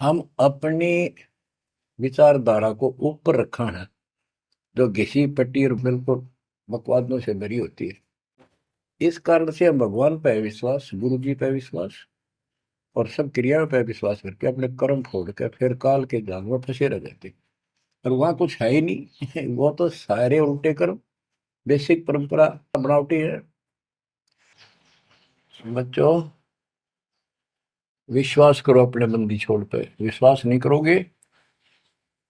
हम अपनी विचारधारा को ऊपर रखा है, जो घिसी पट्टी और बिल्कुल बकवादों से भरी होती है। इस कारण से हम भगवान पे विश्वास, गुरु जी पे विश्वास, और सब क्रियाओं पे विश्वास करके अपने कर्म छोड़ के फिर काल के जाल में फंसे रह जाते। और वहां कुछ है ही नहीं वो तो सारे उल्टे कर्म, बेसिक परंपरा बनावटी है। बच्चों, विश्वास करो अपने बंदी छोड़ पे, विश्वास नहीं करोगे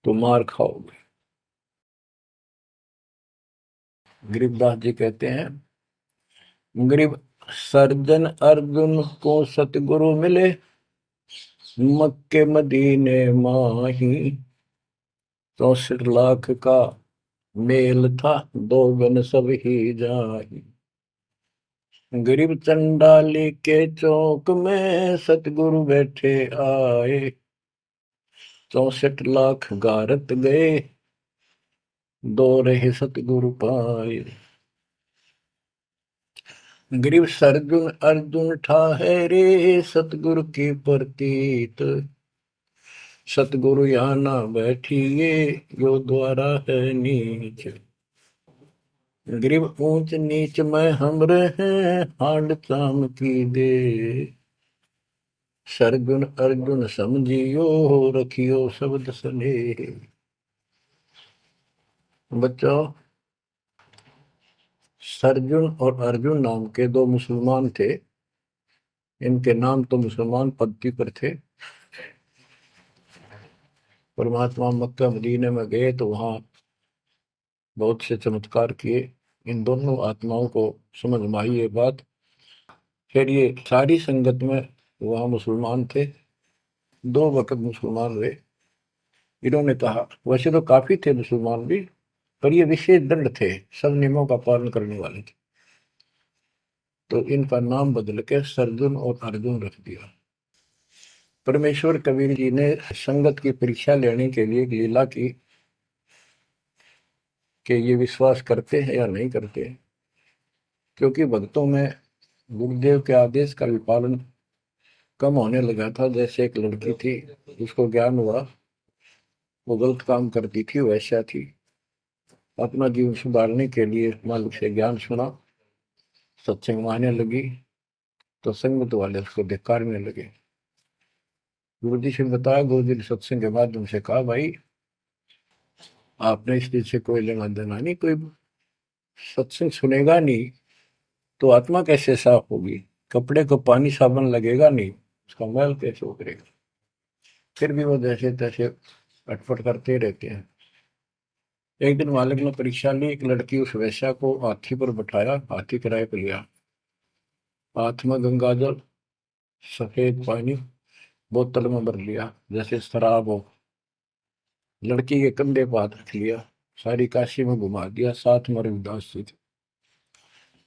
तो मार खाओगे। गरीबदास जी कहते हैं, गरीब सर्जन अर्जुन को सतगुरु मिले, मक्के मदीने माही, 64 लाख का मेल था, दो गन सब ही जाही। गरीब चंडाली के चौक में सतगुरु बैठे आए, 64 लाख गारत गए, दो रहे सतगुरु पाए। गरीब सरजुन अर्जुन ठाहरे, सतगुरु की प्रतीत, सतगुरु यहाँ ना बैठिए, यो द्वारा है नीच। गरीब ऊंच नीच में हम रहे, हांड चाम की दे, सरगुन अर्जुन समझियो, रखियो शब्द सने। बच्चों, सरजुन और अर्जुन नाम के दो मुसलमान थे। इनके नाम तो मुसलमान पद्धति पर थे। परमात्मा मक्का मदीने में गए तो वहां बहुत से चमत्कार किए। इन दोनों आत्माओं को समझ में आई ये बात। फिर ये सारी संगत में वहां मुसलमान थे, 2 वक्त मुसलमान रहे। इन्होंने कहा, वैसे तो काफी थे मुसलमान भी, पर ये विशेष दृढ़ थे, सब नियमों का पालन करने वाले थे। तो इनका नाम बदल के सरजुन और अर्जुन रख दिया। परमेश्वर कबीर जी ने संगत की परीक्षा लेने के लिए एक लीला की। कि ये विश्वास करते हैं या नहीं करते हैं। क्योंकि भक्तों में गुरुदेव के आदेश का भी पालन कम होने लगा था। जैसे एक लड़की थी जिसको ज्ञान हुआ वो गलत काम करती थी, वैसा थी। अपना जीवन सुधारने के लिए मालिक से ज्ञान सुना, सत्संग मानने लगी, तो संगत वाले उसको धिक्कारने लगे। गुरु जी से बताया, गुरु जी ने सत्संग के माध्यम से कहा, भाई आपने इस चीज से कोई लेना देना नहीं, कोई सत्संग सुनेगा नहीं तो आत्मा कैसे साफ होगी, कपड़े को पानी साबुन लगेगा नहीं, उसका मैल कैसे उतरेगा। फिर भी वो जैसे तैसे अटपट करते रहते हैं। एक दिन मालिक ने परीक्षा ली, एक लड़की उस वैश्या को हाथी पर बैठाया, हाथी किराए पर लिया, हाथ में गंगा जल, सफेद पानी बोतल में भर लिया जैसे शराब हो, लड़की के कंधे पर हाथ रख लिया, सारी काशी में घुमा दिया, साथ में रविदास जी थे।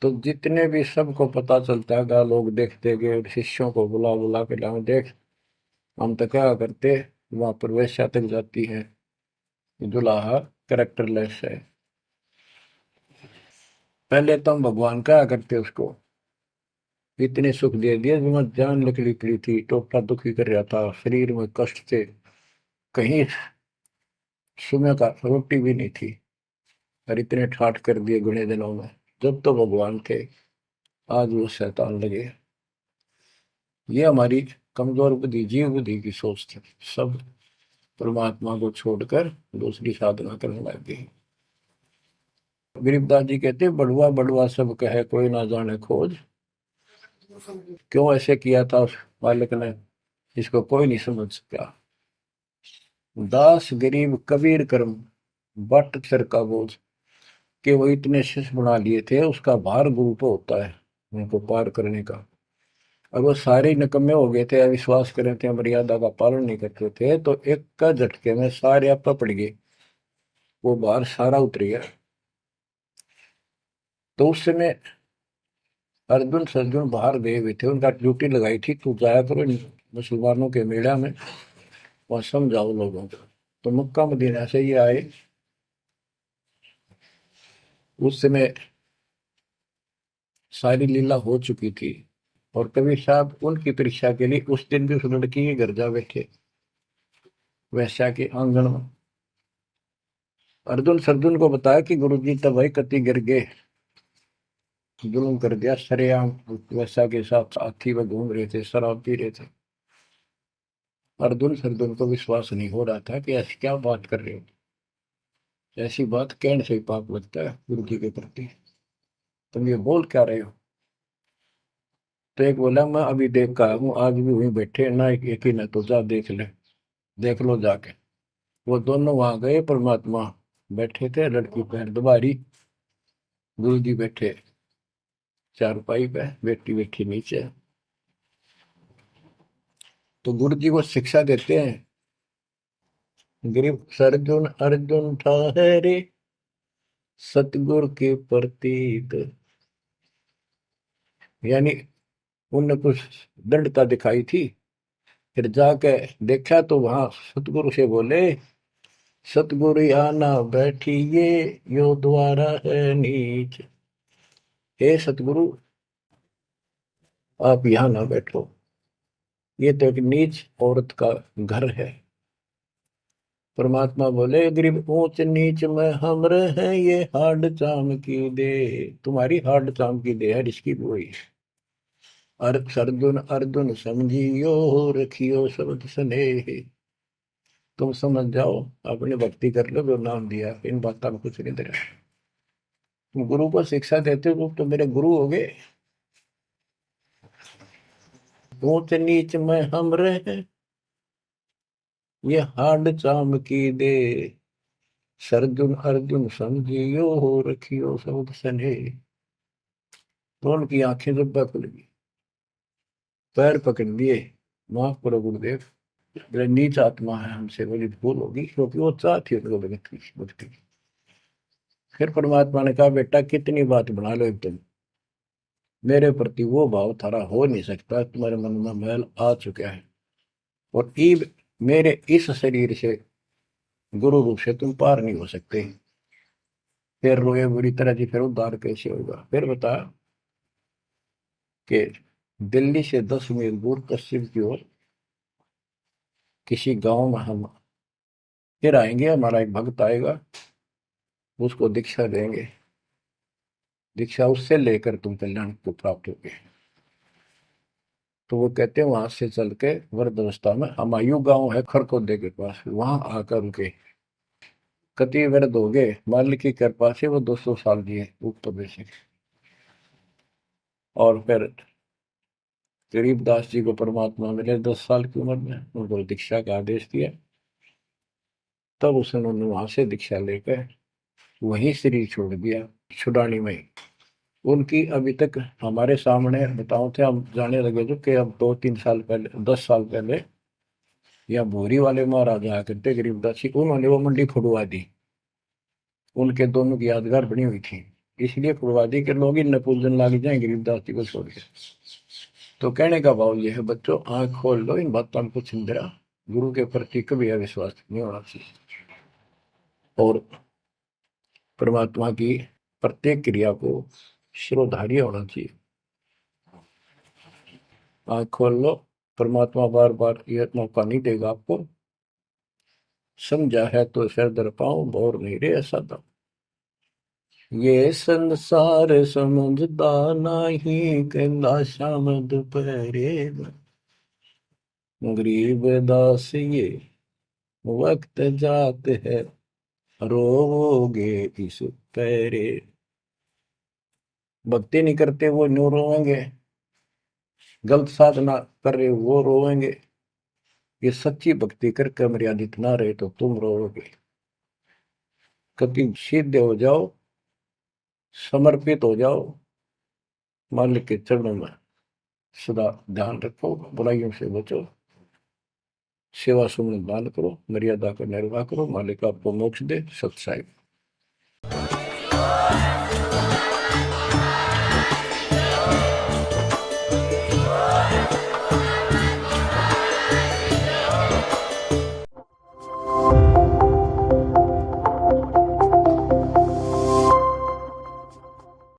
तो जितने भी सबको पता चलता है, लोग देखते गए, शिष्यों को बुला बुला के लाओ, देख हम तो क्या करते, वहां पर वैश्या तक जाती है, दुल्हा कैरेक्टरलेस है। पहले तो हम भगवान क्या करते उसको, इतने सुख दे दिए, जिसमें जान निकली पड़ी थी, टोटा दुखी कर रहा था, शरीर में कष्ट थे, कहीं सुबह का रोटी भी नहीं थी, और इतने ठाठ कर दिए गुणे दिनों में। जब तो भगवान थे, आज वो शैतान लगे। ये हमारी कमजोर बुद्धि, जीव बुद्धि की सोच थी। सब परमात्मा को छोड़कर दूसरी साधना करने लग गई। गरीबदास जी कहते, बड़ुआ बड़ुआ सब कहे कोई ना जाने खोज। क्यों ऐसे किया था उस बालक ने, इसको कोई नहीं समझ सका। दास गरीब कबीर कर्म बट सर का बोझ, कि वो इतने शिष्य बना लिए थे, उसका भार गुरु पे होता है उनको पार करने का। अब वो सारे निकम्मे हो गए थे, अविश्वास कर रहे थे, मर्यादा का पालन नहीं करते थे, तो एक का झटके में सारे आप पड़ गए, वो भार सारा उतर गया। तो उस समय अर्जुन सर्जुन बाहर गए हुए थे, उनका ड्यूटी लगाई थी, तू जाया करो मुसलमानों के मेला में, वहां समझाओ लोगों को। तो मक्का मदीना से ये आए। उस समय सारी लीला हो चुकी थी, और कबीर साहब उनकी परीक्षा के लिए उस दिन भी उस लड़की के घर जा बैठे, वैश्या के आंगन में। अर्जुन सर्जुन को बताया कि गुरु जी तब भाई कति गिर गए, जुल्म कर दिया सरेआम, वैश्या के साथ हाथी में घूम रहे थे, शराब पी रहे थे। अर्जुन सर्जुन को विश्वास नहीं हो रहा था कि ऐसी क्या बात कर रहे हो, ऐसी बात कहने से ही पाप लगता है गुरु जी के प्रति, तुम ये बोल क्या रहे हो। तो एक बोला, मैं अभी देख कर हूँ, आज भी वहीं बैठे ना, एक ही ना, तो जा देख ले, देख लो जाके। वो दोनों वहां गए, परमात्मा बैठे थे, लड़की पैर दुबारी, गुरु जी बैठे चारपाई पे, बेटी बैठी नीचे। तो गुरु जी को शिक्षा देते हैं, गिरफ्त अर्जुन अर्जुन ठहरे सतगुरु के प्रतीक। यानी उनने कुछ दृढ़ता दिखाई थी, फिर जाके देखा तो वहां सतगुरु से बोले, सतगुरु आना बैठिए, यो द्वारा है नीच। हे सतगुरु, आप यहाँ ना बैठो, ये तो एक नीच औरत का घर है। परमात्मा बोले, गरीब ऊंच नीच में हम रहे, ये हाड चाम की दे, तुम्हारी हाड चाम की दे है, इसकी वही। अर्जुन अर्जुन समझियो, रखियो शब्द स्नेह। तुम समझ जाओ, अपनी भक्ति कर लो, जो नाम दिया, इन बातों में कुछ नहीं दे रहा। तुम गुरु को शिक्षा देते हो तो मेरे गुरु हो गए। ऊंच नीच में हम रहे, ये हाड चाम की दे, सरजुन अर्जुन समझियो, रखियो शब्द स्नेह। तो उनकी आंखें जब खुल गई, पैर पकड़ लिए, माफ करो गुरुदेव, मेरे नीच आत्मा है, हमसे बड़ी भूल होगी, क्योंकि वो चाहती उनको भक्ति। फिर परमात्मा ने कहा, बेटा कितनी बात बना लो एकदम, मेरे प्रति वो भाव थारा हो नहीं सकता, तुम्हारे मन में मैल आ चुका है, और ईब मेरे इस शरीर से, गुरु रूप से तुम पार नहीं हो सकते। फिर रोए बुरी तरह जी, फिर उद्धार कैसे होगा? फिर बता कि दिल्ली से 10 मील दूर पश्चिम की ओर किसी गांव में हम फिर आएंगे, हमारा एक भक्त आएगा, उसको दीक्षा देंगे, दीक्षा उससे लेकर तुम कल्याण को प्राप्त होगे। तो वो कहते हैं वहां से चल के वृद्ध अवस्था में हमायूं गांव है खरकोदे के पास, वहां आकर उनके कति वृद्ध हो गए, मालिक की कृपा से वो 200 साल जिए ऊपर से। और फिर गरीबदास जी को परमात्मा मिले 10 साल की उम्र में, उनको दीक्षा का आदेश दिया। तब उसने वहां से दीक्षा लेकर वहीं शरीर छोड़ दिया, छुड़ानी में। उनकी अभी तक हमारे सामने बताओ थे, हम जाने लगे थे कि अब 2-3 साल पहले, 10 साल पहले, या भोरी वाले महाराज आया करते गरीबदास जी, उन्होंने वो मंडी फुड़वा दी। उनके दोनों की यादगार बनी हुई थी, इसलिए फुड़वा दी कि लोग इन पूजन लाग जाए गरीबदास जी को छोड़ के। तो कहने का भाव यह है बच्चों, आंख खोल लो, इन बातों को चिंतरा, गुरु के प्रति कभी अविश्वास नहीं होना चाहिए, और परमात्मा की प्रत्येक क्रिया को शिरोधार्य होना चाहिए। आंख खोल लो, परमात्मा बार बार यह मौका नहीं देगा आपको। समझा है तो सिर दर पाऊं, और नहीं रे ऐसा था। ये संसार समझदा नहीं, कहंदा शाम दोपहरे में, गरीब दास ये वक्त जात है, रोवोगे इस पैरे। भक्ति नहीं करते वो न्यू रोएंगे, गलत साधना कर रहे वो रोएंगे। ये सच्ची भक्ति करके मर्यादित ना रहे तो तुम रोओगे। कभी सीधे हो जाओ, समर्पित हो जाओ, मालिक के चरणों में सदा ध्यान रखो, बुराइयों से बचो, सेवा सुमन दान करो, मर्यादा का निर्वाह करो, मालिक आपको मोक्ष दे। सत्साई।